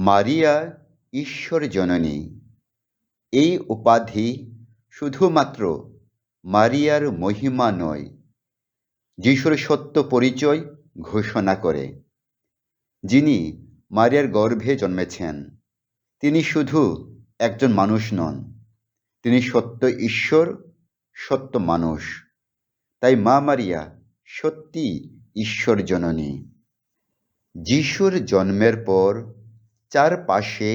মারিয়া ঈশ্বর জননী। এই উপাধি শুধুমাত্র মারিয়ার মহিমা নয়, যিশুর সত্য পরিচয় ঘোষণা করে। যিনি মারিয়ার গর্ভে জন্মেছেন, তিনি শুধু একজন মানুষ নন, তিনি সত্য ঈশ্বর, সত্য মানুষ। তাই মা মারিয়া সত্যি ঈশ্বর জননী। যিশুর জন্মের পর চারপাশে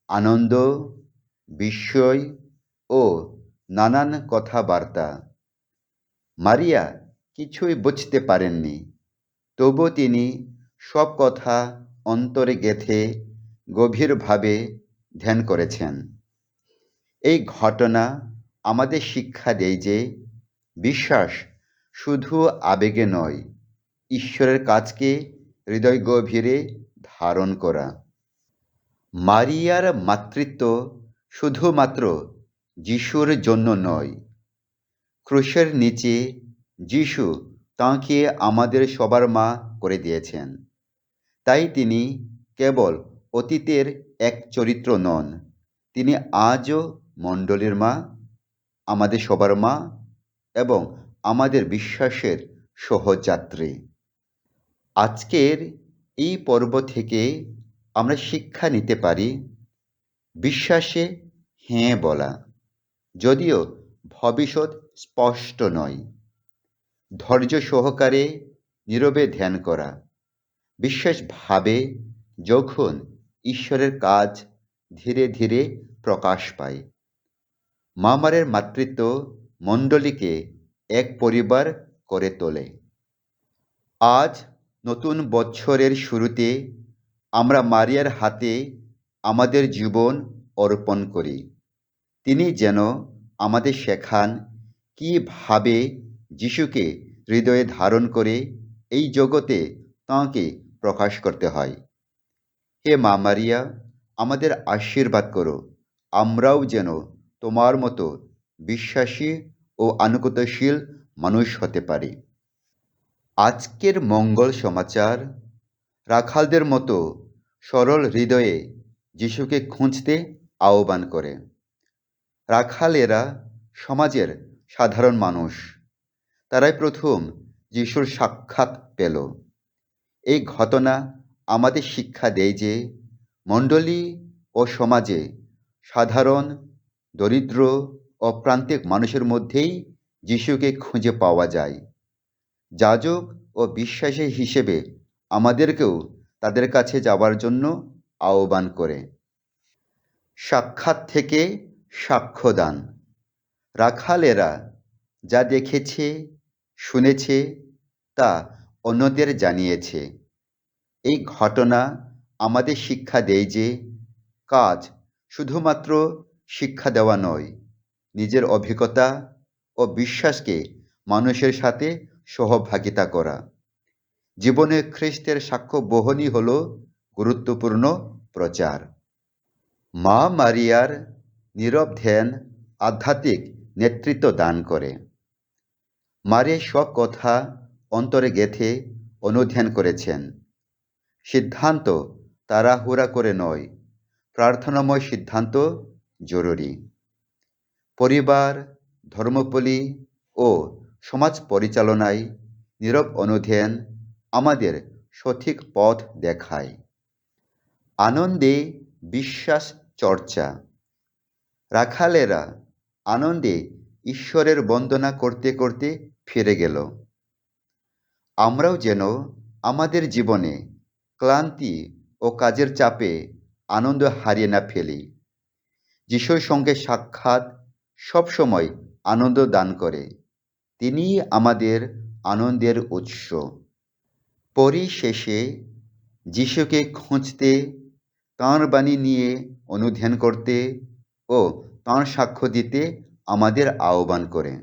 আনন্দ, বিস্ময় ও নানান কথাবার্তা। মারিয়া কিছুই বুঝতে পারেননি, তবু তিনি সব কথা অন্তরে গেঁথে গভীরভাবে ধ্যান করেছেন। এই ঘটনা আমাদের শিক্ষা দেয় যে বিশ্বাস শুধু আবেগে নয়, ঈশ্বরের কাজকে হৃদয় গভীরে ধারণ করা। মারিয়ার মাতৃত্ব শুধুমাত্র যিশুর জন্য নয়, ক্রুশের নিচে যিশু তাঁকে আমাদের সবার মা করে দিয়েছেন। তাই তিনি কেবল অতীতের এক চরিত্র নন, তিনি আজও মণ্ডলীর মা, আমাদের সবার মা এবং আমাদের বিশ্বাসের সহযাত্রী। আজকের এই পর্ব থেকে আমরা শিক্ষা নিতে পারি, বিশ্বাসে হ্যাঁ বলা, যদিও ভবিষ্যৎ স্পষ্ট নয়। ধৈর্য সহকারে নীরবে ধ্যান করা, বিশ্বাস ভাবে যখন ঈশ্বরের কাজ ধীরে ধীরে প্রকাশ পায়। মা মারিয়ার মাতৃত্ব মণ্ডলীকে এক পরিবার করে তোলে। আজ নতুন বছরের শুরুতে আমরা মারিয়ার হাতে আমাদের জীবন অর্পণ করি। তিনি যেন আমাদের শেখান কীভাবে যিশুকে হৃদয়ে ধারণ করে এই জগতে তাঁকে প্রকাশ করতে হয়। হে মা মারিয়া, আমাদের আশীর্বাদ করো, আমরাও যেন তোমার মতো বিশ্বাসী ও আনুগত্যশীল মানুষ হতে পারি। আজকের মঙ্গল সমাচার রাখালদের মতো সরল হৃদয়ে যিশুকে খুঁজতে আহ্বান করে। রাখালেরা সমাজের সাধারণ মানুষ, তারাই প্রথম যিশুর সাক্ষাৎ পেল। এই ঘটনা আমাদের শিক্ষা দেয় যে মণ্ডলী ও সমাজে সাধারণ, দরিদ্র ও প্রান্তিক মানুষের মধ্যেই যিশুকে খুঁজে পাওয়া যায়। যাজক ও বিশ্বাসী হিসেবে আমাদেরকেও তাদের কাছে যাওয়ার জন্য আহ্বান করে। সাক্ষাৎ থেকে সাক্ষ্যদান। রাখালেরা যা দেখেছে, শুনেছে, তা অন্যদের জানিয়েছে। এই ঘটনা আমাদের শিক্ষা দেয় যে কাজ শুধুমাত্র শিক্ষা দেওয়া নয়, নিজের অভিজ্ঞতা ও বিশ্বাসকে মানুষের সাথে সহভাগিতা করা। জীবনে খ্রিস্টের সাক্ষ্য বহনই হল গুরুত্বপূর্ণ প্রচার। মা মারিয়ার নীরব ধ্যান আধ্যাত্মিক নেতৃত্ব দান করে। মারিয়া সব কথা অন্তরে গেঁথে অনুধ্যান করেছেন। সিদ্ধান্ত তাড়াহুড়া করে নয়, প্রার্থনাময় সিদ্ধান্ত জরুরি। পরিবার, ধর্মপল্লী ও সমাজ পরিচালনায় নীরব অনুধ্যান আমাদের সঠিক পথ দেখায়। আনন্দে বিশ্বাস চর্চা। রাখালেরা আনন্দে ঈশ্বরের বন্দনা করতে করতে ফিরে গেল। আমরাও যেন আমাদের জীবনে ক্লান্তি ও কাজের চাপে আনন্দ হারিয়ে না ফেলি। যিশুর সঙ্গে সাক্ষাৎ সবসময় আনন্দ দান করে, তিনি আমাদের আনন্দের উৎস। পরিশেষে যিশুকে খুঁজতে, তাঁর বাণী নিয়ে অনুধ্যান করতে ও তাঁর সাক্ষ্য দিতে আমাদের আহ্বান করে।